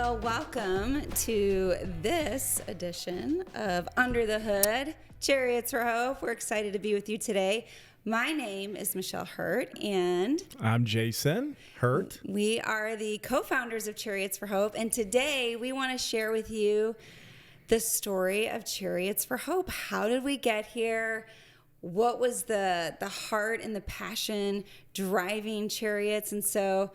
Well, welcome to this edition of Under the Hood, Chariots for Hope. We're excited to be with you today. My name is Michelle Hurt, and I'm Jason Hurt. We are the co-founders of Chariots for Hope, and today we want to share with you the story of Chariots for Hope. How did we get here? What was the heart and the passion driving Chariots? And so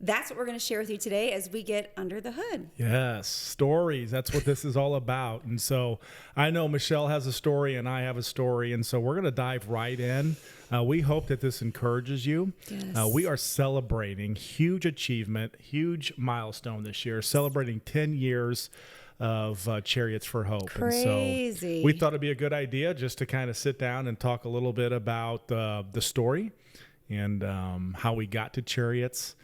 that's what we're going to share with you today as we get under the hood. Yes, stories. That's what this is all about. And so I know Michelle has a story and I have a story. And so we're going to dive right in. We hope that this encourages you. Yes. We are celebrating huge achievement, huge milestone this year, celebrating 10 years of Chariots for Hope. Crazy. And so we thought it'd be a good idea just to kind of sit down and talk a little bit about the story and how we got to Chariots.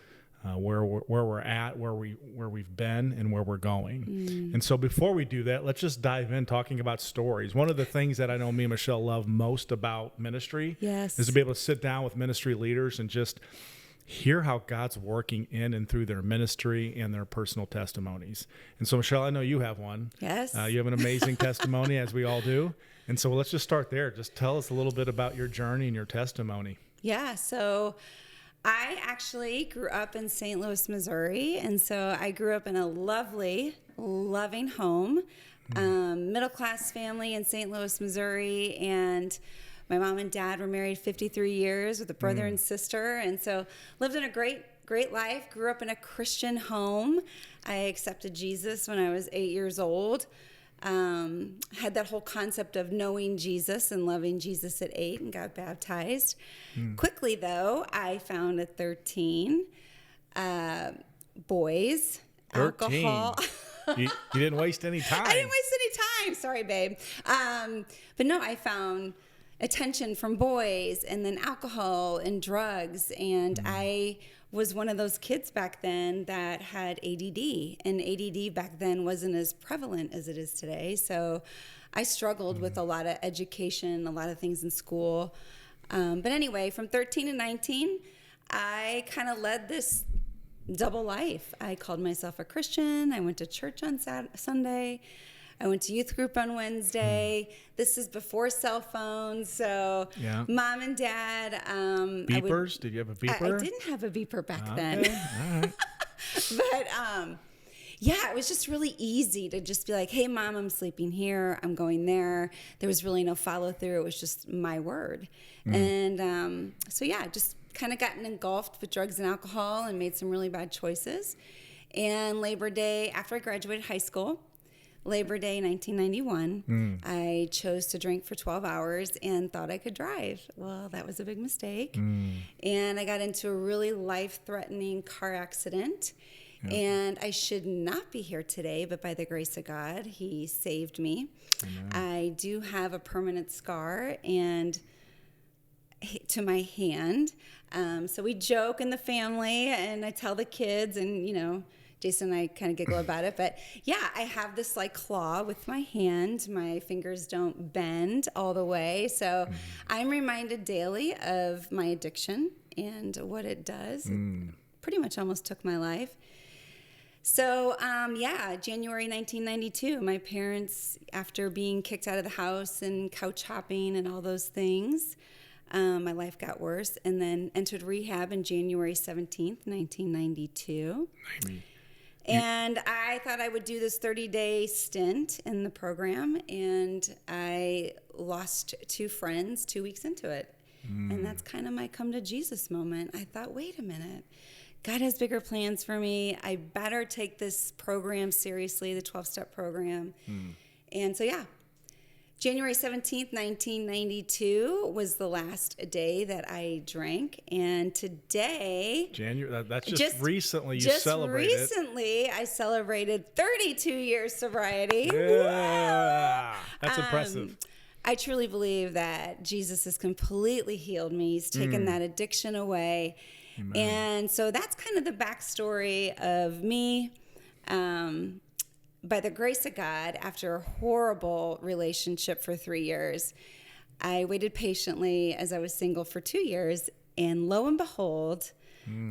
Where we're at, where we've been, and where we're going. And so before we do that, let's just dive in talking about stories. One of the things that I know me and Michelle love most about ministry is to be able to sit down with ministry leaders and just hear how God's working in and through their ministry and their personal testimonies. And so, Michelle, I know you have one. Yes. You have an amazing testimony, as we all do. And so let's just start there. Just tell us a little bit about your journey and your testimony. Yeah, so I actually grew up in St. Louis, Missouri, and so I grew up in a lovely, loving home, middle-class family in St. Louis, Missouri, and my mom and dad were married 53 years with a brother and sister, and so lived in a great life, grew up in a Christian home. I accepted Jesus when I was 8 years old. Had that whole concept of knowing Jesus and loving Jesus at 8 and got baptized. Quickly, though, I found at 13 boys, 13. alcohol. You didn't waste any time. I didn't waste any time. Sorry, babe. But no, I found attention from boys and then alcohol and drugs. And I was one of those kids back then that had ADD, and ADD back then wasn't as prevalent as it is today. So I struggled with a lot of education, a lot of things in school. But anyway, from 13 to 19, I kind of led this double life. I called myself a Christian. I went to church on Sunday. I went to youth group on Wednesday. This is before cell phones. So mom and dad. Beepers? Did you have a beeper? I didn't have a beeper back then. All right. But yeah, it was just really easy to just be like, hey, mom, I'm sleeping here. I'm going there. There was really no follow through. It was just my word. And so yeah, just kind of gotten engulfed with drugs and alcohol and made some really bad choices. And Labor Day, after I graduated high school, Labor Day 1991, I chose to drink for 12 hours and thought I could drive. Well, that was a big mistake. And I got into a really life-threatening car accident. And I should not be here today, but by the grace of God, He saved me. Amen. I do have a permanent scar and to my hand. So we joke in the family, and I tell the kids, and Jason and I kind of giggle about it, but yeah, I have this like claw with my hand. My fingers don't bend all the way. So I'm reminded daily of my addiction and what it does. It pretty much almost took my life. So January 1992, my parents, after being kicked out of the house and couch hopping and all those things, my life got worse, and then entered rehab in January 17th, 1992. And I thought I would do this 30-day stint in the program, and I lost 2 friends 2 weeks into it. And that's kind of my come to Jesus moment. I thought, wait a minute, God has bigger plans for me. I better take this program seriously, the 12-step program. And so, January 17th, 1992 was the last day that I drank, and today... That's just recently you celebrated. Just recently, I celebrated 32 years sobriety. Yeah, that's impressive. I truly believe that Jesus has completely healed me. He's taken that addiction away. Amen. And so that's kind of the backstory of me. By the grace of God, after a horrible relationship for 3 years, I waited patiently as I was single for 2 years, and lo and behold,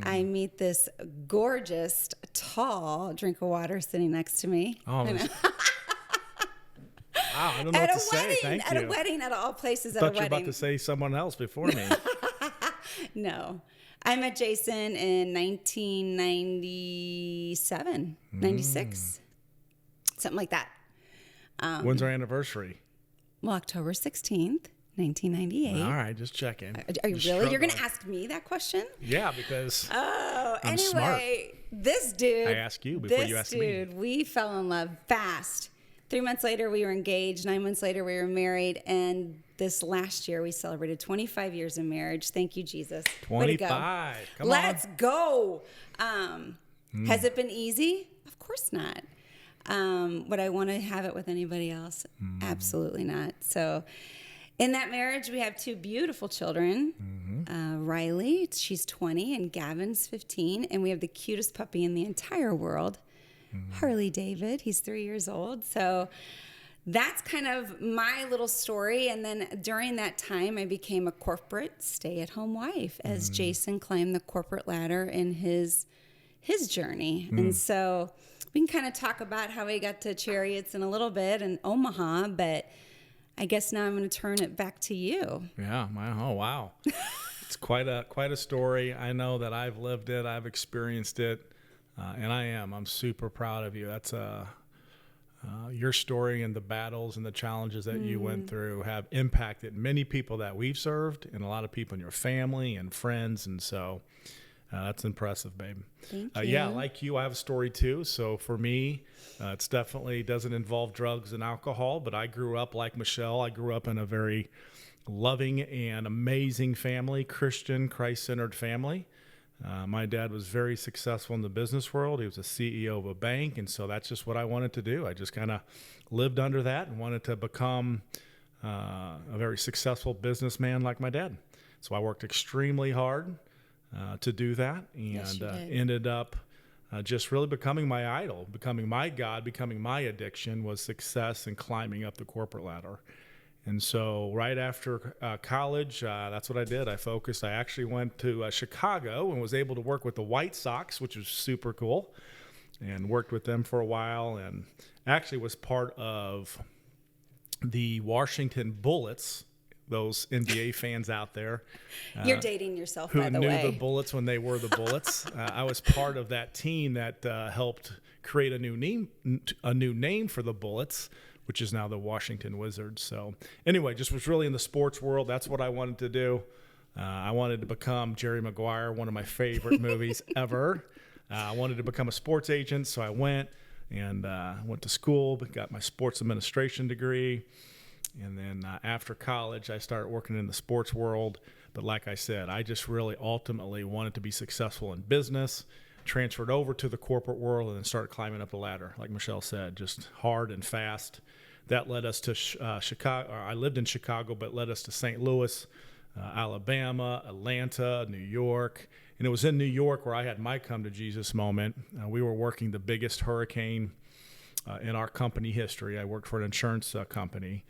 I meet this gorgeous, tall drink of water sitting next to me. Oh, wow, I don't know what to say. Thank you. At a wedding, at all places, I thought you were about to say someone else before me. No. I met Jason in 1997, 96, something like that. When's our anniversary? Well, October 16th, 1998. All right, just checking. Are you really? You're going to ask me that question? Yeah, because I'm anyway, smart. This dude. I ask you before you ask me. This dude, we fell in love fast. 3 months later, we were engaged. 9 months later, we were married. And this last year, we celebrated 25 years of marriage. Thank you, Jesus. 25. Come Let's go. Has it been easy? Of course not. Would I want to have it with anybody else? Absolutely not. So in that marriage, we have 2 beautiful children. Riley, she's 20, and Gavin's 15. And we have the cutest puppy in the entire world, Harley David. He's 3 years old. So that's kind of my little story. And then during that time, I became a corporate stay-at-home wife as Jason climbed the corporate ladder in his journey. And so we can kind of talk about how we got to Chariots in a little bit and Omaha, but I guess now I'm going to turn it back to you. Yeah. Oh, wow. It's quite a story. I know that I've lived it. I've experienced it. And I'm super proud of you. That's your story and the battles and the challenges that you went through have impacted many people that we've served and a lot of people in your family and friends. And so that's impressive, babe. Thank you. Yeah, like you, I have a story too. So for me, it's definitely doesn't involve drugs and alcohol, but I grew up like Michelle. I grew up in a very loving and amazing family, Christian, Christ-centered family. My dad was very successful in the business world. He was a CEO of a bank, and so that's just what I wanted to do. I just kind of lived under that and wanted to become a very successful businessman like my dad. So I worked extremely hard to do that, and ended up just really becoming my idol, becoming my God, becoming my addiction was success and climbing up the corporate ladder. And so right after college, that's what I did. I focused. I actually went to Chicago and was able to work with the White Sox, which was super cool, and worked with them for a while, and actually was part of the Washington Bullets, those NBA fans out there. You're dating yourself, by the way. Who knew the Bullets when they were the Bullets. I was part of that team that helped create a new name for the Bullets, which is now the Washington Wizards. So anyway, just was really in the sports world. That's what I wanted to do. I wanted to become Jerry Maguire, one of my favorite movies ever. I wanted to become a sports agent, so I went to school, got my sports administration degree. And then after college, I started working in the sports world. But like I said, I just really ultimately wanted to be successful in business, transferred over to the corporate world, and then started climbing up the ladder. Like Michelle said, just hard and fast. That led us to Chicago. I lived in Chicago, but led us to St. Louis, Alabama, Atlanta, New York. And it was in New York where I had my come to Jesus moment. We were working the biggest hurricane in our company history. I worked for an insurance company,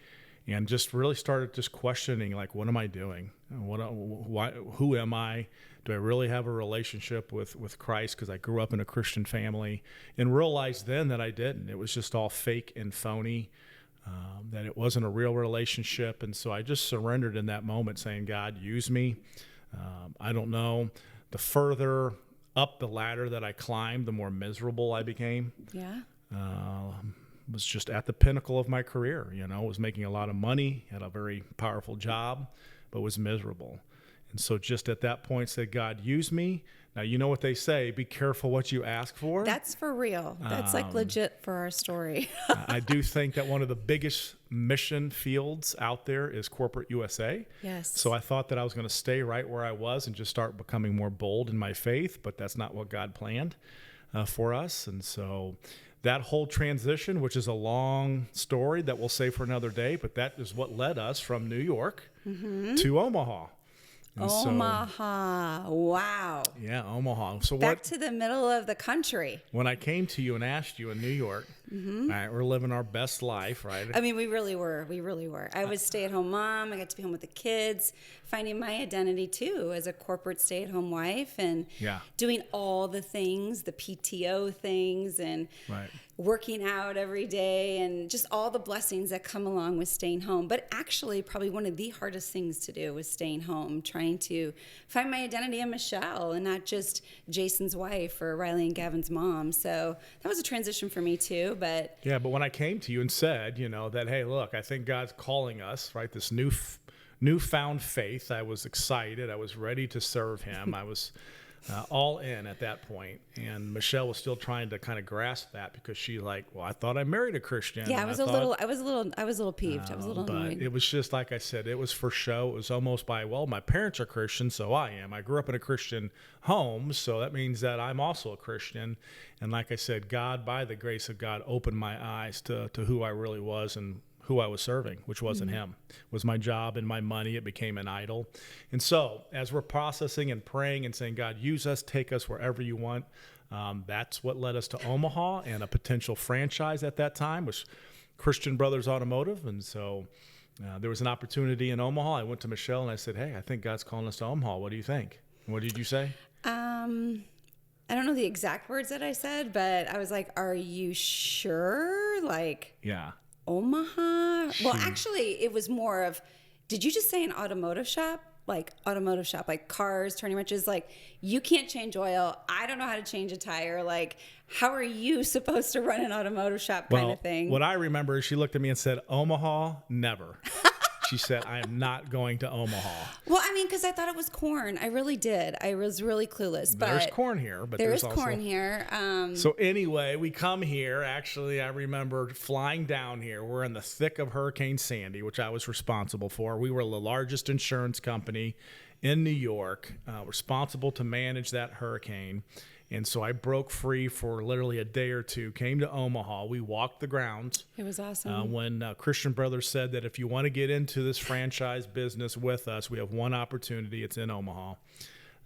and just really started just questioning, like, what am I doing? Who am I? Do I really have a relationship with Christ? Because I grew up in a Christian family, and realized then that I didn't. It was just all fake and phony, that it wasn't a real relationship. And so I just surrendered in that moment, saying, God, use me. I don't know. The further up the ladder that I climbed, the more miserable I became. Yeah. Was just at the pinnacle of my career, was making a lot of money, had a very powerful job, but was miserable. And so just at that point said, God, use me. Now, you know what they say, be careful what you ask for. That's for real. That's like legit for our story. I do think that one of the biggest mission fields out there is corporate USA. Yes. So I thought that I was going to stay right where I was and just start becoming more bold in my faith, but that's not what God planned for us. And so that whole transition, which is a long story that we'll save for another day, but that is what led us from New York to Omaha. And Omaha. Wow. Yeah, Omaha. So back to the middle of the country. When I came to you and asked you in New York, Right, we're living our best life, right? I mean, we really were. We really were. I was stay-at-home mom. I got to be home with the kids, finding my identity too as a corporate stay-at-home wife, and doing all the things, the PTO things, and working out every day, and just all the blessings that come along with staying home. But actually, probably one of the hardest things to do was staying home, trying to find my identity in Michelle and not just Jason's wife or Riley and Gavin's mom. So that was a transition for me too. But but when I came to you and said, that, hey, look, I think God's calling us, right? This newfound faith. I was excited. I was ready to serve Him. I was all in at that point. And Michelle was still trying to kind of grasp that because she I thought I married a Christian. Yeah, I was a little peeved. I was a little annoyed. But it was just like I said, it was for show. It was almost my parents are Christian, so I am. I grew up in a Christian home, so that means that I'm also a Christian. And like I said, God, by the grace of God, opened my eyes to who I really was and who I was serving, which wasn't Him. It was my job and my money. It became an idol. And so as we're processing and praying and saying, God, use us, take us wherever you want, that's what led us to Omaha and a potential franchise at that time was Christian Brothers Automotive. And so there was an opportunity in Omaha. I went to Michelle and I said, hey, I think God's calling us to Omaha. What do you think? And what did you say? I don't know the exact words that I said, but I was like, are you sure? Omaha? Well, actually, it was more of, did you just say an automotive shop? Like cars, turning wrenches, you can't change oil. I don't know how to change a tire. How are you supposed to run an automotive shop kind of thing? What I remember is she looked at me and said, Omaha, never. She said, I am not going to Omaha. Well, I mean, because I thought it was corn. I really did. I was really clueless. But there's corn here. But there's also corn here. So anyway, we come here. Actually, I remember flying down here. We're in the thick of Hurricane Sandy, which I was responsible for. We were the largest insurance company in New York, responsible to manage that hurricane. And so I broke free for literally a day or two, came to Omaha. We walked the grounds. It was awesome. When Christian Brothers said that if you want to get into this franchise business with us, we have one opportunity. It's in Omaha.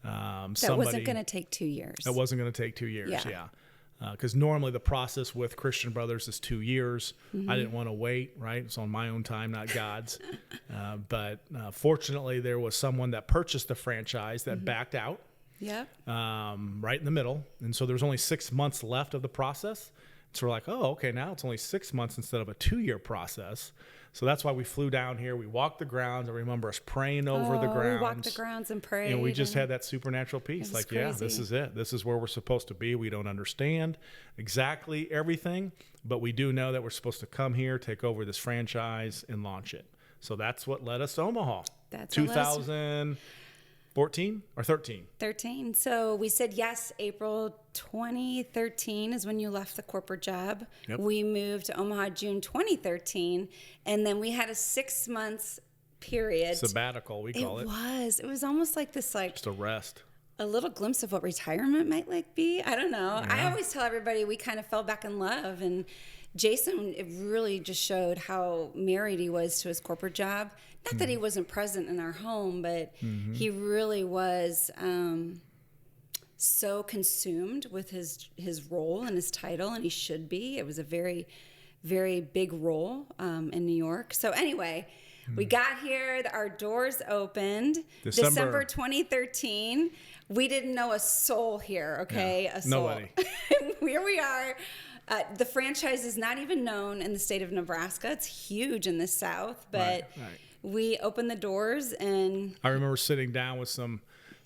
That wasn't going to take 2 years. That wasn't going to take 2 years, because normally the process with Christian Brothers is 2 years. I didn't want to wait, right? It's on my own time, not God's. But fortunately, there was someone that purchased the franchise that backed out. Yeah. Right in the middle. And so there was only 6 months left of the process. So we're like, oh, okay, now it's only 6 months instead of a 2-year process. So that's why we flew down here. We walked the grounds. I remember us praying over the grounds. We walked the grounds and prayed. And we just had that supernatural peace. Crazy. This is it. This is where we're supposed to be. We don't understand exactly everything, but we do know that we're supposed to come here, take over this franchise, and launch it. So that's what led us to Omaha. That's 2014 or 13? 13. So we said yes, April 2013 is when you left the corporate job. Yep. We moved to Omaha June 2013, and then we had a 6 months period. Sabbatical, we call it. It was almost like this, just a rest. A little glimpse of what retirement might be. I don't know. Yeah. I always tell everybody we kind of fell back in love, and Jason, it really just showed how married he was to his corporate job. Not that he wasn't present in our home, but he really was so consumed with his role and his title, and he should be. It was a very, very big role in New York. So anyway, we got here. Our doors opened. December 2013. We didn't know a soul here, okay? Yeah, a soul. nobody. Here we are. The franchise is not even known in the state of Nebraska. It's huge in the South, but we opened the doors, and I remember sitting down with some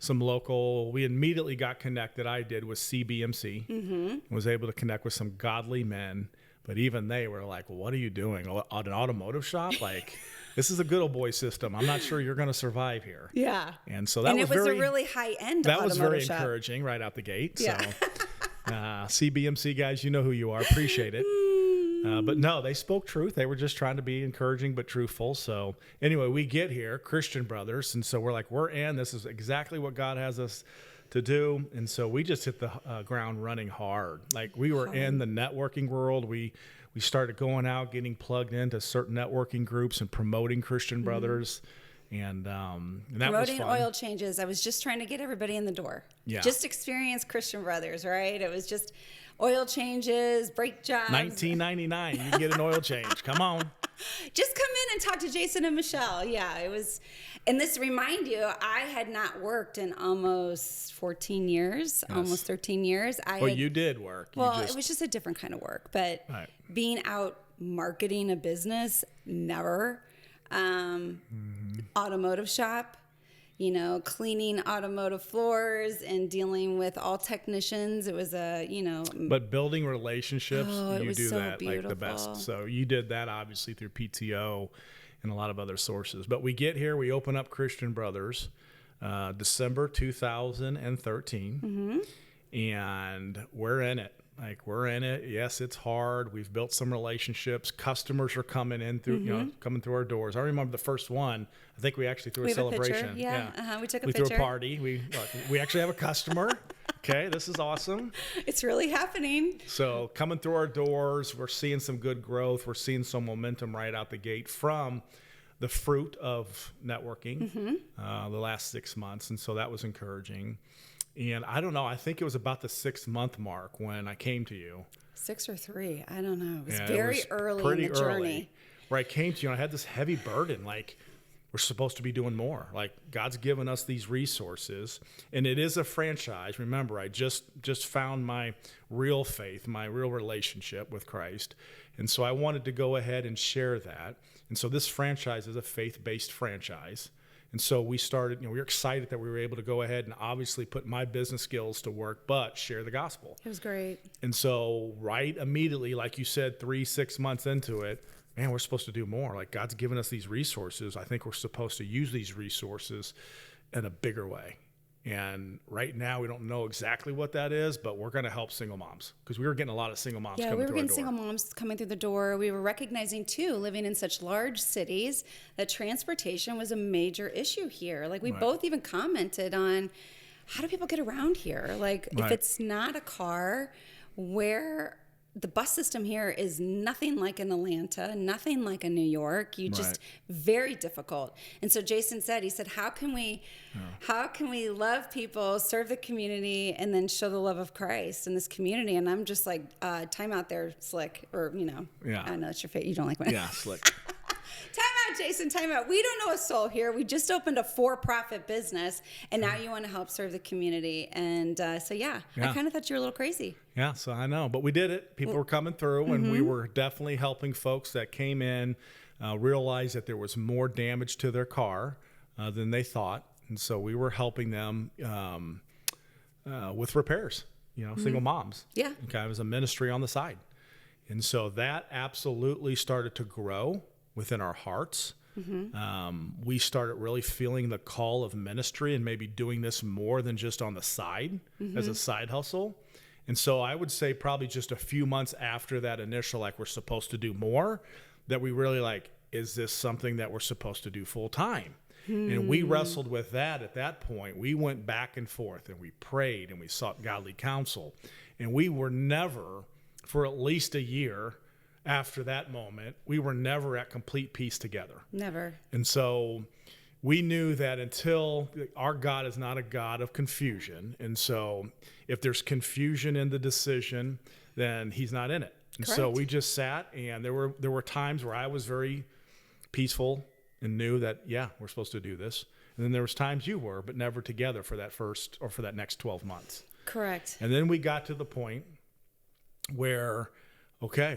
local. We immediately got connected. I did with CBMC. Was able to connect with some godly men, but even they were like, "What are you doing? An automotive shop? This is a good old boy system. I'm not sure you're going to survive here." Yeah. And so that was very, a really high end. That was very shop. encouraging right out the gate. Yeah. So. CBMC guys, you know who you are. Appreciate it. But no, they spoke truth. They were just trying to be encouraging but truthful. So anyway, we get here, Christian Brothers, and so we're like, we're in. This is exactly what God has us to do. And so we just hit the ground running hard. We were in the networking world. We started going out, getting plugged into certain networking groups and promoting Christian Brothers. And that promoting was fun. Oil changes. I was just trying to get everybody in the door. Yeah. Just experience Christian Brothers, right? It was just oil changes, brake jobs. $19.99. You can get an oil change. Come on. Just come in and talk to Jason and Michelle. Yeah, it was. And this remind you, I had not worked in almost 14 years, almost 13 years. You did work. It was just a different kind of work. But being out marketing a business, never. Automotive shop, cleaning automotive floors and dealing with all technicians. It was But building relationships, it you was do so that beautiful. like the best. So you did that obviously through PTO and a lot of other sources. But we get here, we open up Christian Brothers, December 2013, and we're in it. We're in it. Yes, it's hard. We've built some relationships. Customers are coming in through, coming through our doors. I remember the first one. I think we actually threw a celebration. Yeah. We took a we picture. We threw a party. We actually have a customer. Okay, this is awesome. It's really happening. So coming through our doors, we're seeing some good growth. We're seeing some momentum right out the gate from the fruit of networking the last 6 months, and so that was encouraging. And I don't know, I think it was about the 6 month mark when I came to you. 6 or 3, I don't know. It was very early in the journey. Where I came to you, and I had this heavy burden, we're supposed to be doing more. God's given us these resources, and it is a franchise. Remember, I just found my real faith, my real relationship with Christ. And so I wanted to go ahead and share that. And so this franchise is a faith-based franchise. And so we started, we were excited that we were able to go ahead and obviously put my business skills to work, but share the gospel. It was great. And so right immediately, like you said, 3-6 months into it, man, we're supposed to do more. God's given us these resources. I think we're supposed to use these resources in a bigger way. And right now, we don't know exactly what that is, but we're going to help single moms because we were getting a lot of single moms coming through our door. Yeah, we were getting single moms coming through the door. We were recognizing, too, living in such large cities, that transportation was a major issue here. We both even commented on, how do people get around here? If it's not a car, where... The bus system here is nothing like in Atlanta, nothing like in New York. Very difficult. And so Jason said, how can we love people, serve the community, and then show the love of Christ in this community? And I'm just time out there, Slick, or, I know it's your face. You don't like my Slick. Time out, Jason, time out. We don't know a soul here. We just opened a for-profit business, and now you want to help serve the community. And I kind of thought you were a little crazy. Yeah, so I know. But we did it. People were coming through, and we were definitely helping folks that came in, realize that there was more damage to their car than they thought. And so we were helping them with repairs, single moms. Yeah. Okay, it was a ministry on the side. And so that absolutely started to grow within our hearts. We started really feeling the call of ministry and maybe doing this more than just on the side as a side hustle. And so I would say probably just a few months after that initial, we're supposed to do more, that we really is this something that we're supposed to do full time? And we wrestled with that at that point. We went back and forth and we prayed and we sought godly counsel. And we were never, for at least a year, after that moment, we were never at complete peace together. Never. And so we knew that until our God is not a God of confusion. And so if there's confusion in the decision, then he's not in it. And Correct. So we just sat, and there were times where I was very peaceful and knew that, we're supposed to do this. And then there was times you were, but never together for that first or for that next 12 months. Correct. And then we got to the point where,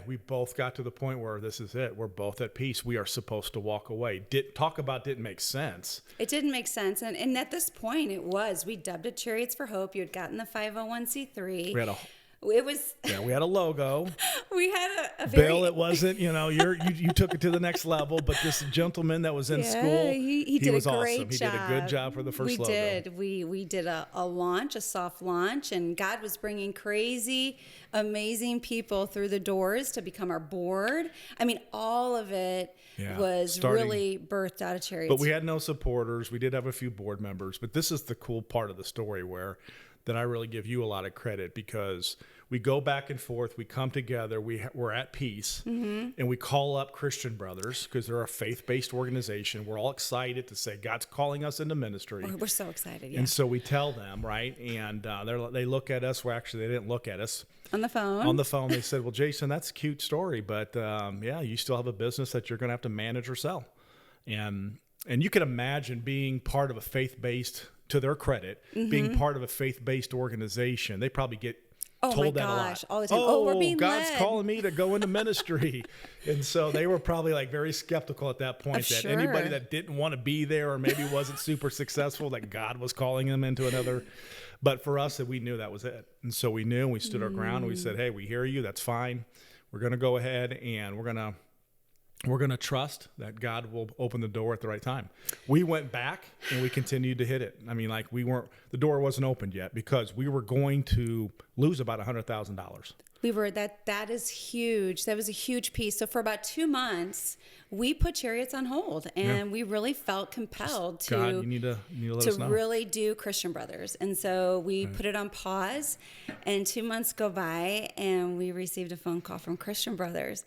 we both got to the point where this is it. We're both at peace. We are supposed to walk away. Didn't make sense. It didn't make sense. And at this point, we dubbed it Chariots for Hope. You had gotten the 501c3. We had a logo. We had a very... Bill, it wasn't, you took it to the next level, but this gentleman that was in school, he did was a great awesome. job. He did a good job for the first logo. We did a launch, a soft launch, and God was bringing crazy, amazing people through the doors to become our board. I mean, all of it was really birthed out of Chariots. But we had no supporters. We did have a few board members, but this is the cool part of the story where that I really give you a lot of credit, because we go back and forth, we come together, we're at peace, and we call up Christian brothers because they're a faith-based organization. We're all excited to say God's calling us into ministry. We're so excited, yeah. And so we tell them, right? And they look at us. Well, actually, they didn't look at us. On the phone? On the phone, they said, well, Jason, that's a cute story, but yeah, you still have a business that you're going to have to manage or sell. And you can imagine being part of a faith-based, to their credit, being part of a faith-based organization. They probably get told that a lot. All the time. Oh, we're being God's led. calling me to go into ministry. And so they were probably like very skeptical at that point that anybody that didn't want to be there or maybe wasn't super successful, that God was calling them into another. But for us, we knew that was it. And so we knew, and we stood our ground, and we said, hey, we hear you. That's fine. We're going to go ahead, and we're going to trust that God will open the door at the right time. We went back and we continued to hit it. I mean, like the door wasn't opened yet because we were going to lose about $100,000. That is huge. That was a huge piece. So for about 2 months, we put Chariots on hold, and we really felt compelled to, God, you need to let us know. Really do Christian Brothers. And so we put it on pause, and 2 months go by, and we received a phone call from Christian Brothers.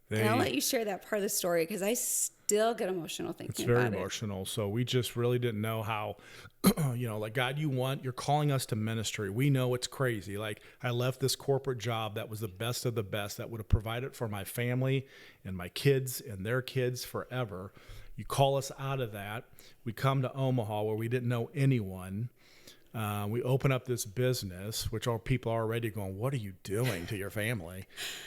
And I'll let you share that part of the story because I still get emotional thinking about it. It's very emotional. So we just really didn't know how, like, God, you're calling us to ministry. We know it's crazy. Like, I left this corporate job that was the best of the best, that would have provided for my family and my kids and their kids forever. You call us out of that. We come to Omaha where we didn't know anyone. We open up this business, which our people are already going, what are you doing to your family?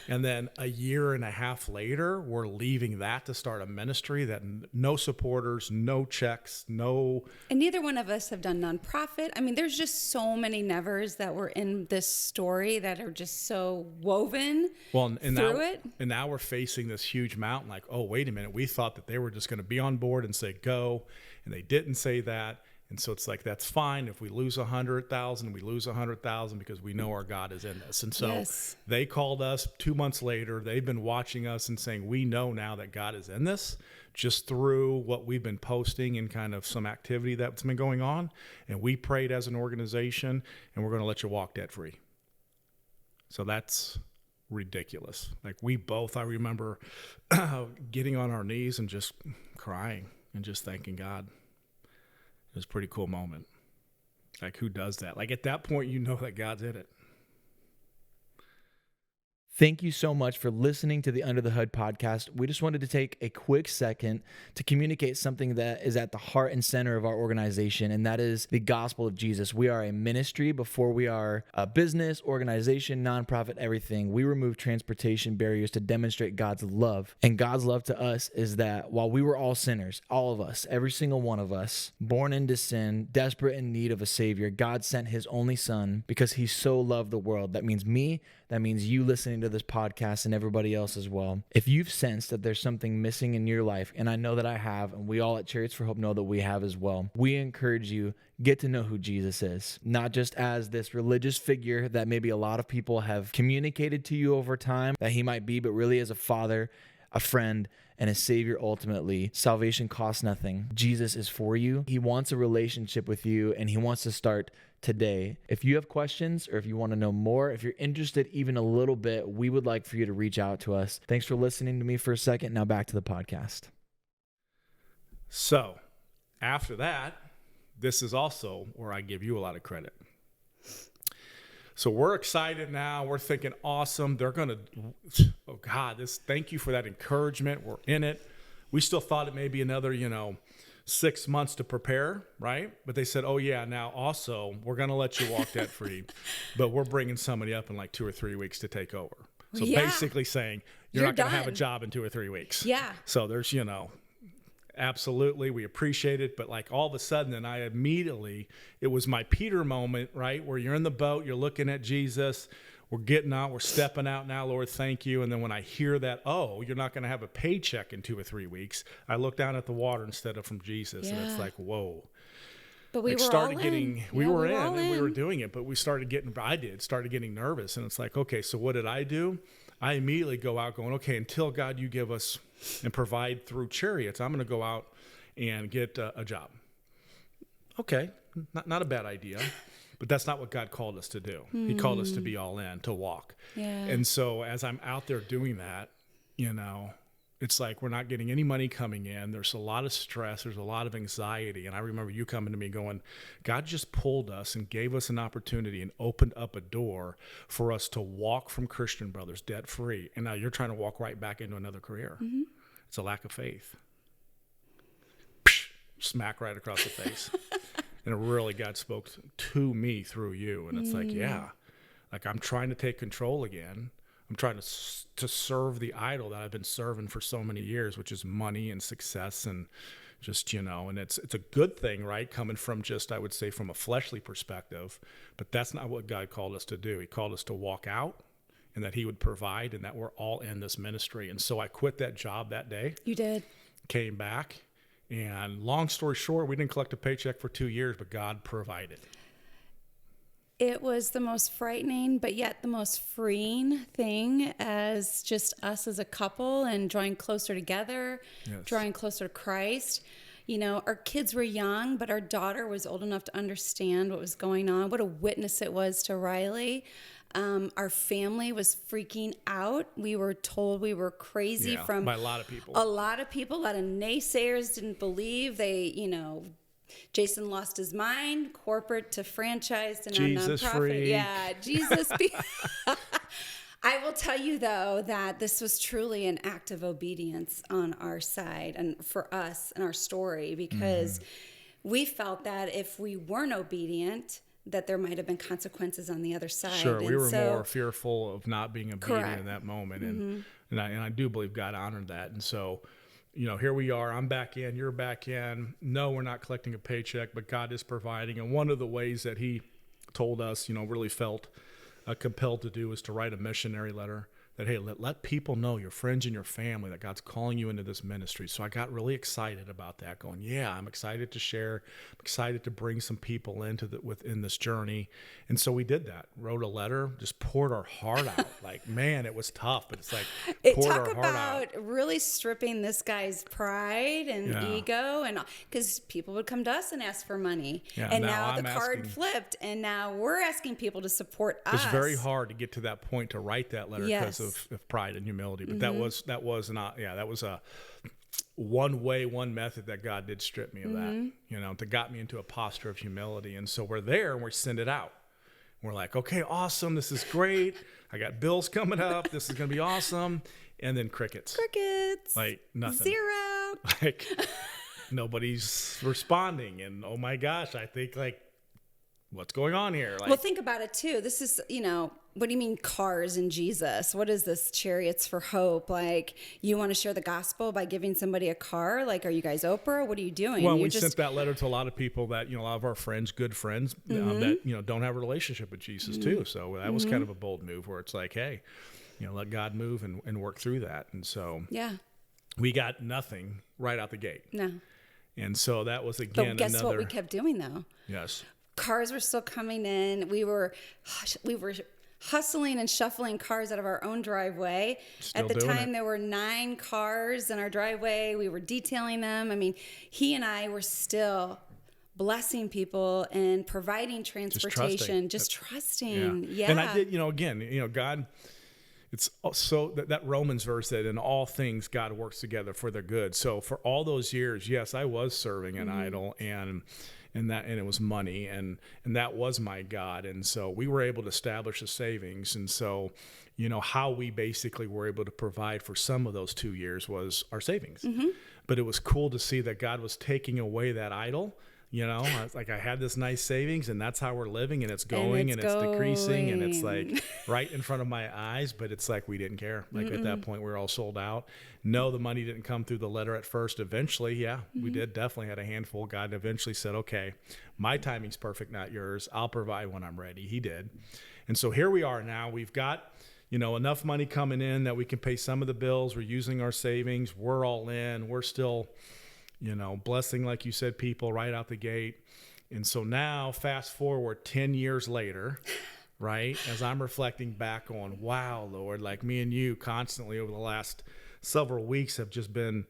And then a year and a half later, we're leaving that to start a ministry that no supporters, no checks, no. And neither one of us have done nonprofit. I mean, there's just so many nevers that were in this story that are just so woven through it. And now we're facing this huge mountain like, oh, wait a minute. We thought that they were just going to be on board and say go, and they didn't say that. And so it's like, that's fine. If we lose 100,000, we lose 100,000 because we know our God is in this. And so they called us 2 months later. They've been watching us and saying, we know now that God is in this, just through what we've been posting and kind of some activity that's been going on. And we prayed as an organization, and we're going to let you walk debt free. So that's ridiculous. Like, we both, I remember getting on our knees and just crying and just thanking God. It was a pretty cool moment. Like, who does that? Like, at that point, you know that God's in it. Thank you so much for listening to the Under the Hood podcast. We just wanted to take a quick second to communicate something that is at the heart and center of our organization, and that is the gospel of Jesus. We are a ministry before we are a business, organization, nonprofit, everything. We remove transportation barriers to demonstrate God's love. And God's love to us is that while we were all sinners, all of us, every single one of us, born into sin, desperate in need of a Savior, God sent His only Son because He so loved the world. That means me. That means you listening to this podcast and everybody else as well. If you've sensed that there's something missing in your life, and I know that I have, and we all at Chariots for Hope know that we have as well, we encourage you, get to know who Jesus is. Not just as this religious figure that maybe a lot of people have communicated to you over time that He might be, but really as a father, a friend, and a Savior ultimately. Salvation costs nothing. Jesus is for you. He wants a relationship with you, and He wants to start today. If you have questions or if you want to know more, if you're interested even a little bit, we would like for you to reach out to us. Thanks for listening to me for a second. Now back to the podcast. So after that, this is also where I give you a lot of credit. So we're excited now. We're thinking, awesome. They're going to, oh God, thank you for that encouragement. We're in it. We still thought it may be another, 6 months to prepare, right? But they said, oh yeah, now also we're going to let you walk debt free, but we're bringing somebody up in like 2 or 3 weeks to take over. So basically saying you're not going to have a job in 2 or 3 weeks. Yeah. So there's, absolutely, we appreciate it. But like all of a sudden, then it was my Peter moment, right? Where you're in the boat, you're looking at Jesus, we're getting out, we're stepping out now, Lord, thank you. And then when I hear that, oh, you're not going to have a paycheck in 2 or 3 weeks, I look down at the water instead of from Jesus. And it's like, whoa. But we were all in. We were in and we were doing it, but started getting nervous. And it's like, okay, so what did I do? I immediately go out going, okay, until God, you give us and provide through Chariots, I'm going to go out and get a job. Okay. not a bad idea. But that's not what God called us to do. He called us to be all in, to walk. Yeah. And so as I'm out there doing that, it's like we're not getting any money coming in. There's a lot of stress. There's a lot of anxiety. And I remember you coming to me going, God just pulled us and gave us an opportunity and opened up a door for us to walk from Christian Brothers debt free. And now you're trying to walk right back into another career. It's a lack of faith. Smack right across the face. And really God spoke to me through you. And it's like, yeah, like I'm trying to take control again. I'm trying to serve the idol that I've been serving for so many years, which is money and success and just, and it's a good thing, right? Coming from just, I would say, from a fleshly perspective, but that's not what God called us to do. He called us to walk out and that he would provide and that we're all in this ministry. And so I quit that job that day. You did. Came back. And long story short, we didn't collect a paycheck for 2 years, but God provided. It was the most frightening, but yet the most freeing thing as just us as a couple and drawing closer together, drawing closer to Christ. Our kids were young, but our daughter was old enough to understand what was going on. What a witness it was to Riley. Our family was freaking out. We were told we were crazy from by a lot of people. A lot of naysayers didn't believe. Jason lost his mind, corporate to franchise to Jesus nonprofit. Freak. Yeah, Jesus. I will tell you, though, that this was truly an act of obedience on our side and for us and our story, because we felt that if we weren't obedient, that there might have been consequences on the other side. Sure, we were more fearful of not being obedient in that moment. And I do believe God honored that. And so, here we are. I'm back in. You're back in. No, we're not collecting a paycheck, but God is providing. And one of the ways that he told us, really felt compelled to do is to write a missionary letter that, hey, let people know, your friends and your family, that God's calling you into this ministry. So I got really excited about that, going, yeah, I'm excited to share. I'm excited to bring some people within this journey. And so we did that, wrote a letter, just poured our heart out. Like, man, it was tough, but it's like poured our heart out. Talk about really stripping this guy's pride and ego, and because people would come to us and ask for money. Yeah, and now the card flipped, and now we're asking people to support us. It's very hard to get to that point to write that letter because of pride and humility, but that was a one method that God did strip me of that, that got me into a posture of humility. And so we're there and we send it out. We're like, okay, awesome, this is great. I got bills coming up. This is gonna be awesome. And then crickets, like nothing, zero, like nobody's responding. And oh my gosh, I think like, what's going on here? Like, well, think about it too. This is, what do you mean cars and Jesus? What is this Chariots for Hope? Like, you want to share the gospel by giving somebody a car? Like, are you guys Oprah? What are you doing? Well, we sent that letter to a lot of people that, a lot of our friends, good friends, that, don't have a relationship with Jesus too. So that was kind of a bold move where it's like, hey, let God move and work through that. And so we got nothing right out the gate. No. And so that was, again, but guess what we kept doing though? Yes. Cars were still coming in. We were hustling and shuffling cars out of our own driveway. At the time, there were 9 cars in our driveway. We were detailing them. I mean, he and I were still blessing people and providing transportation, just trusting. Yeah. And I did, again, God, it's so that Romans verse that in all things God works together for their good. So for all those years, yes, I was serving an idol and it was money and that was my God. And so we were able to establish a savings. And so, how we basically were able to provide for some of those 2 years was our savings. But it was cool to see that God was taking away that idol. Like I had this nice savings and that's how we're living and it's going and it's decreasing and it's like right in front of my eyes, but it's like we didn't care. Like at that point we were all sold out. No, the money didn't come through the letter at first. Eventually, we did definitely had a handful. God eventually said, okay, my timing's perfect, not yours. I'll provide when I'm ready. He did. And so here we are now. We've got, enough money coming in that we can pay some of the bills. We're using our savings. We're all in. We're still blessing, like you said, people right out the gate. And so now fast forward 10 years later, right? As I'm reflecting back on, wow, Lord, like me and you constantly over the last several weeks have just been,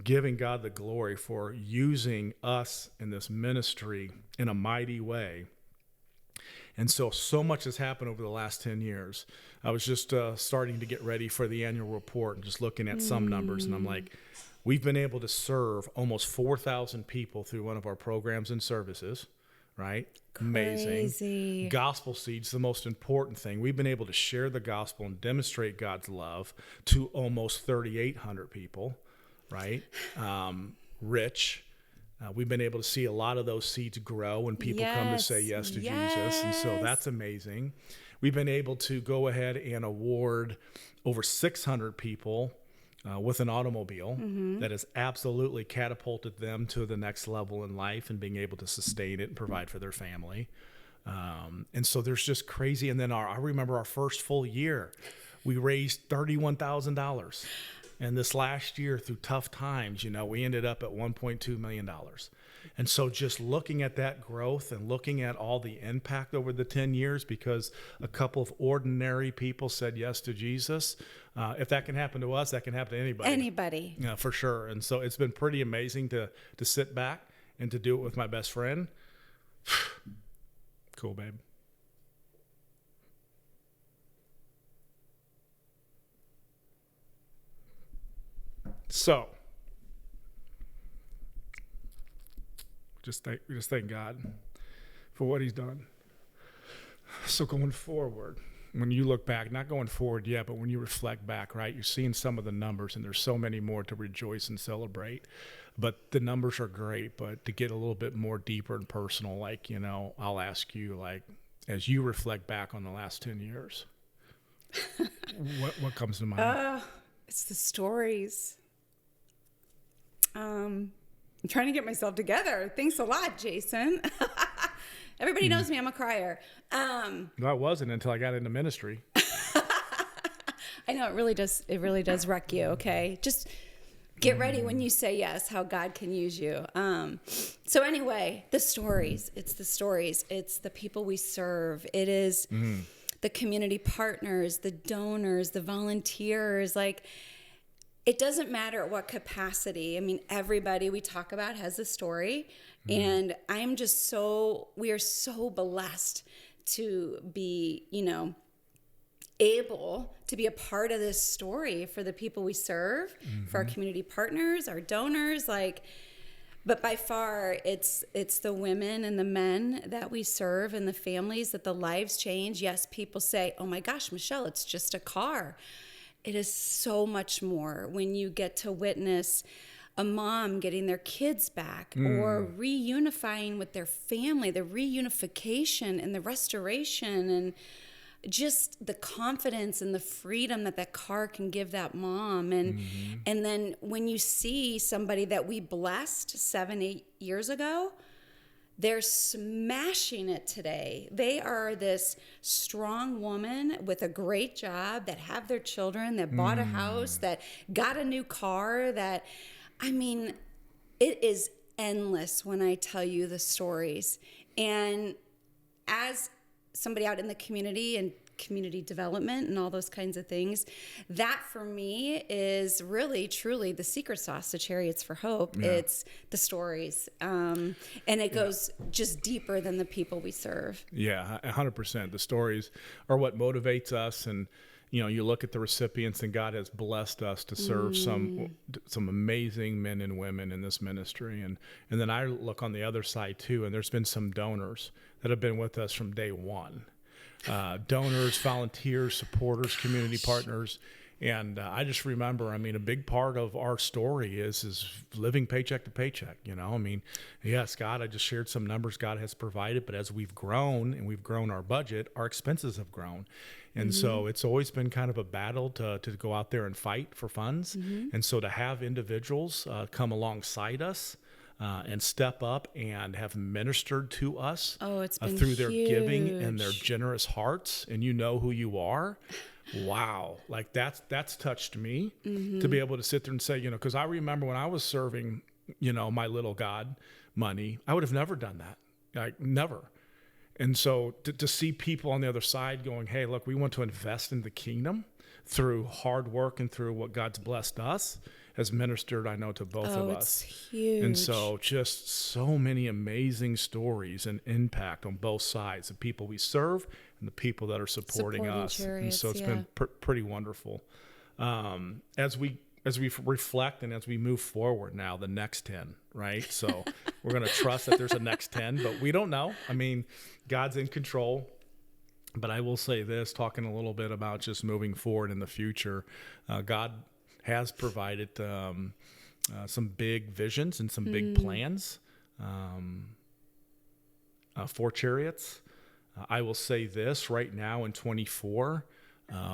giving God the glory for using us in this ministry in a mighty way. And so much has happened over the last 10 years. I was just starting to get ready for the annual report and just looking at some numbers. And I'm like, we've been able to serve almost 4,000 people through one of our programs and services, right? Amazing. Crazy. Gospel seeds, the most important thing. We've been able to share the gospel and demonstrate God's love to almost 3,800 people, right? Rich. We've been able to see a lot of those seeds grow when people come to say yes to Jesus. And so that's amazing. We've been able to go ahead and award over 600 people with an automobile that has absolutely catapulted them to the next level in life and being able to sustain it and provide for their family. And so there's just crazy. And then I remember our first full year, we raised $31,000. And this last year, through tough times, we ended up at $1.2 million. And so just looking at that growth and looking at all the impact over the 10 years, because a couple of ordinary people said yes to Jesus, if that can happen to us, that can happen to anybody. Anybody. Yeah, for sure. And so it's been pretty amazing to sit back and to do it with my best friend. Cool, babe. So, just thank God for what he's done. So going forward, when you look back, not going forward yet, but when you reflect back, right, you're seeing some of the numbers, and there's so many more to rejoice and celebrate. But the numbers are great, but to get a little bit more deeper and personal, like, I'll ask you, like, as you reflect back on the last 10 years, what comes to mind? It's the stories. I'm trying to get myself together. Thanks a lot, Jason. Everybody knows me. I'm a crier. No, I wasn't until I got into ministry. I know it really does wreck you. Okay. Just get ready when you say yes, how God can use you. So anyway, the stories, it's the stories. It's the people we serve. It is the community partners, the donors, the volunteers, like, it doesn't matter at what capacity. I mean, everybody we talk about has a story. And we are so blessed to be, able to be a part of this story for the people we serve, for our community partners, our donors, but by far it's the women and the men that we serve and the families that the lives change. Yes, people say, oh my gosh, Michelle, it's just a car. It is so much more when you get to witness a mom getting their kids back or reunifying with their family, the reunification and the restoration, and just the confidence and the freedom that car can give that mom. And then when you see somebody that we blessed 7-8 years ago, they're smashing it today. They are this strong woman with a great job, that have their children, that bought a house, that got a new car, it is endless when I tell you the stories. And as somebody out in the community and community development and all those kinds of things, that for me is really truly the secret sauce to Chariots for Hope. It's the stories, and it goes just deeper than the people we serve. 100%. The stories are what motivates us. And you look at the recipients, and God has blessed us to serve some amazing men and women in this ministry. And then I look on the other side too, and there's been some donors that have been with us from day one. Donors, volunteers, supporters, community partners. And I just remember, a big part of our story is living paycheck to paycheck. Yes, God, I just shared some numbers God has provided, but as we've grown and we've grown our budget, our expenses have grown. And so it's always been kind of a battle to go out there and fight for funds. And so to have individuals come alongside us and step up and have ministered to us it's been through their huge. giving and their generous hearts, and who you are. Wow. Like that's touched me to be able to sit there and say, because I remember when I was serving, my little God money, I would have never done that. Like never. And so to see people on the other side going, hey, look, we want to invest in the kingdom through hard work and through what God's blessed us. has ministered, I know, to both of it's us. huge. And so just so many amazing stories and impact on both sides, the people we serve and the people that are supporting us. Chariots, and so it's been pretty wonderful. As we reflect and as we move forward now, the next 10, right? So we're going to trust that there's a next 10, but we don't know. I mean, God's in control. But I will say this, talking a little bit about just moving forward in the future, God has provided some big visions and some big plans for Chariots. I will say this right now in 24,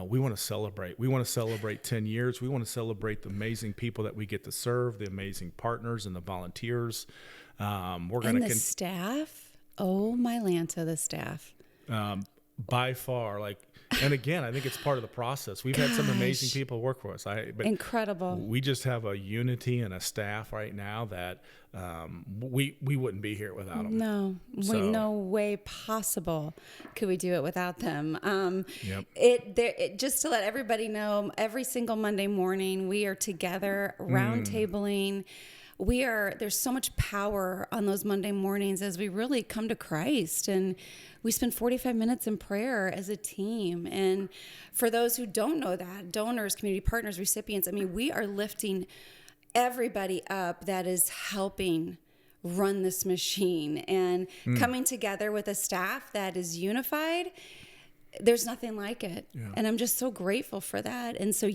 we want to celebrate. We want to celebrate 10 years. We want to celebrate the amazing people that we get to serve, the amazing partners and the volunteers. We're going to staff. Oh, my Lanta, the staff. By far, and again, I think it's part of the process. We've had some amazing people work for us. But incredible. We just have a unity and a staff right now that we wouldn't be here without them. No, no way possible could we do it without them. Yep. Just to let everybody know, every single Monday morning we are together, round tabling. There's so much power on those Monday mornings as we really come to Christ, and we spend 45 minutes in prayer as a team. And for those who don't know that, donors, community partners, recipients, I mean, we are lifting everybody up that is helping run this machine and coming together with a staff that is unified. There's nothing like it. Yeah. And I'm just so grateful for that. And so,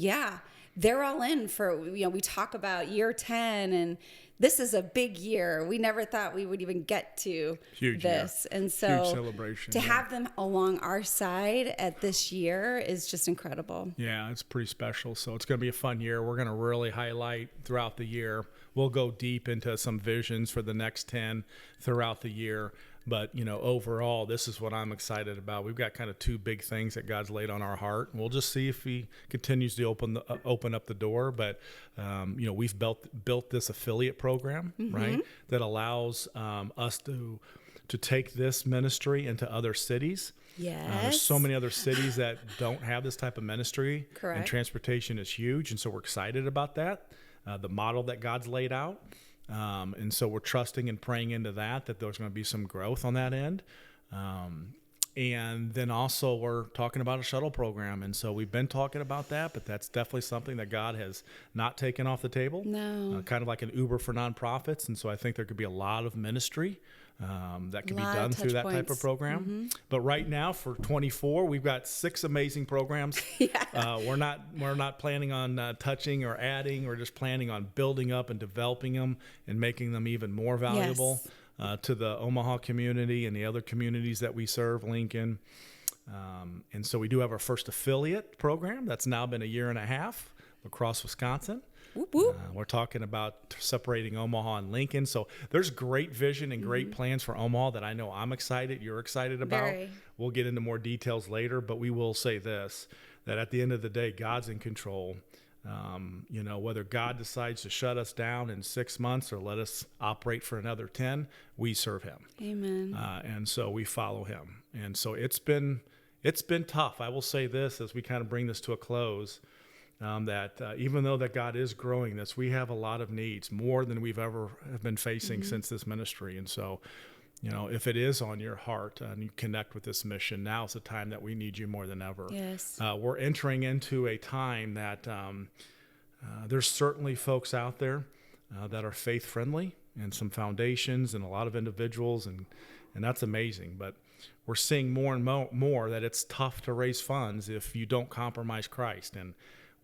they're all in for, we talk about year 10, and this is a big year. We never thought we would even get to this. Year. And so huge celebration, to have them along our side at this year is just incredible. Yeah, it's pretty special. So it's going to be a fun year. We're going to really highlight throughout the year. We'll go deep into some visions for the next 10 throughout the year. But, overall, this is what I'm excited about. We've got kind of two big things that God's laid on our heart. We'll just see if he continues to open up the door. But, we've built this affiliate program, right, that allows us to take this ministry into other cities. Yes. There's so many other cities that don't have this type of ministry. Correct. And transportation is huge. And so we're excited about that, the model that God's laid out. And so we're trusting and praying into that there's going to be some growth on that end. And then also we're talking about a shuttle program. And so we've been talking about that, but that's definitely something that God has not taken off the table. No. Kind of like an Uber for nonprofits. And so I think there could be a lot of ministry that can be done through that type of program. But right now for 24, we've got 6 amazing programs. We're not planning on touching or adding. We're just planning on building up and developing them and making them even more valuable to the Omaha community and the other communities that we serve, Lincoln. And so we do have our first affiliate program that's now been a year and a half across Wisconsin. Whoop, whoop. We're talking about separating Omaha and Lincoln. So there's great vision and great plans for Omaha that I know I'm excited, you're excited about. Very. We'll get into more details later, but we will say this, that at the end of the day, God's in control. Whether God decides to shut us down in 6 months or let us operate for another 10, we serve him. Amen. And so we follow him. And so it's been tough. I will say this as we kind of bring this to a close. That even though that God is growing this, we have a lot of needs, more than we've ever have been facing since this ministry. And so, if it is on your heart and you connect with this mission, now is the time that we need you more than ever. Yes. We're entering into a time that there's certainly folks out there that are faith-friendly and some foundations and a lot of individuals, and that's amazing. But we're seeing more and more that it's tough to raise funds if you don't compromise Christ. And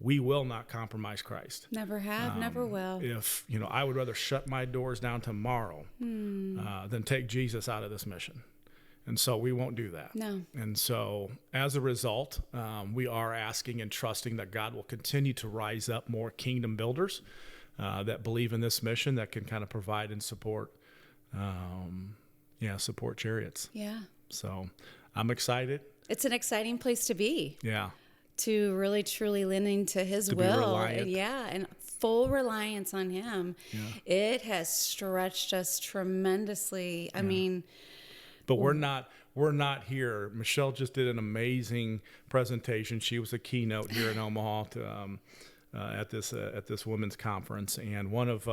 we will not compromise Christ. Never have, never will. If, I would rather shut my doors down tomorrow than take Jesus out of this mission. And so we won't do that. No. And so as a result, we are asking and trusting that God will continue to rise up more kingdom builders that believe in this mission, that can kind of provide and support Chariots. Yeah. So I'm excited. It's an exciting place to be. Yeah. To really truly leaning to his will, and full reliance on him. Yeah. It has stretched us tremendously. I mean, but we're not here. Michelle just did an amazing presentation. She was a keynote here in Omaha at this women's conference, and one of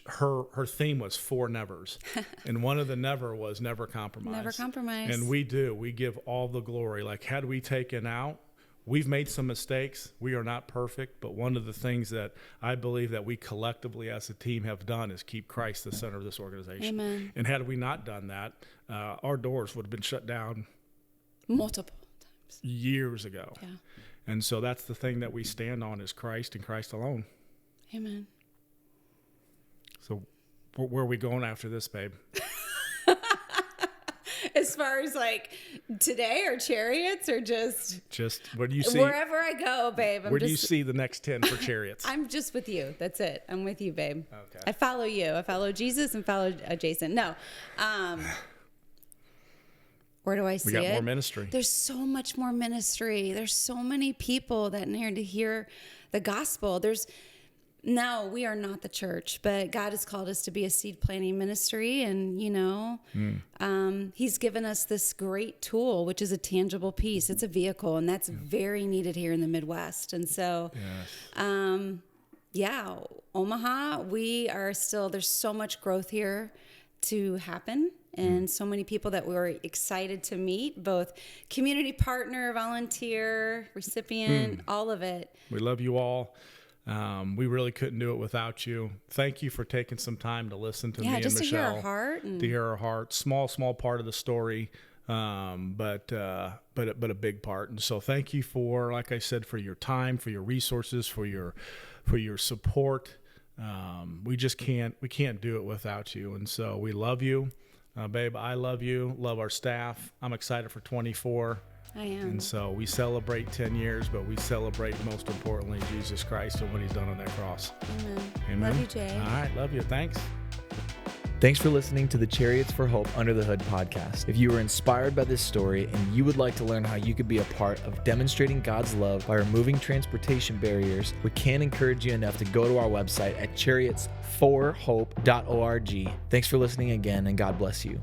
her theme was 4 nevers, and one of the never was never compromise. Never compromise. And we give all the glory. Like, had we taken out, we've made some mistakes. We are not perfect, but one of the things that I believe that we collectively as a team have done is keep Christ the center of this organization. Amen. And had we not done that, our doors would have been shut down multiple times years ago. Yeah. And so that's the thing that we stand on is Christ and Christ alone. Amen. So where are we going after this, babe? As far as like today or Chariots or just what do you see? Wherever I go, babe. Where do you see the next 10 for Chariots? I'm just with you. That's it. I'm with you, babe. Okay. I follow you. I follow Jesus and follow Jason. No. Where do I see it? We got more ministry. There's so much more ministry. There's so many people that need to hear the gospel. No, we are not the church, but God has called us to be a seed planting ministry. And, He's given us this great tool, which is a tangible piece. It's a vehicle, and that's very needed here in the Midwest. And so, Omaha, there's so much growth here to happen. And so many people that we were excited to meet, both community partner, volunteer, recipient, all of it. We love you all. We really couldn't do it without you. Thank you for taking some time to listen to me and Michelle. Just to hear our heart. To hear our heart. Small part of the story, but a big part. And so thank you for, like I said, for your time, for your resources, for your support. We can't do it without you. And so we love you. Babe, I love you. Love our staff. I'm excited for 24. I am. And so we celebrate 10 years, but we celebrate most importantly Jesus Christ and what he's done on that cross. Amen. Love you, Jay. All right. Love you. Thanks. Thanks for listening to the Chariots for Hope Under the Hood podcast. If you were inspired by this story and you would like to learn how you could be a part of demonstrating God's love by removing transportation barriers, we can't encourage you enough to go to our website at chariotsforhope.org. Thanks for listening again, and God bless you.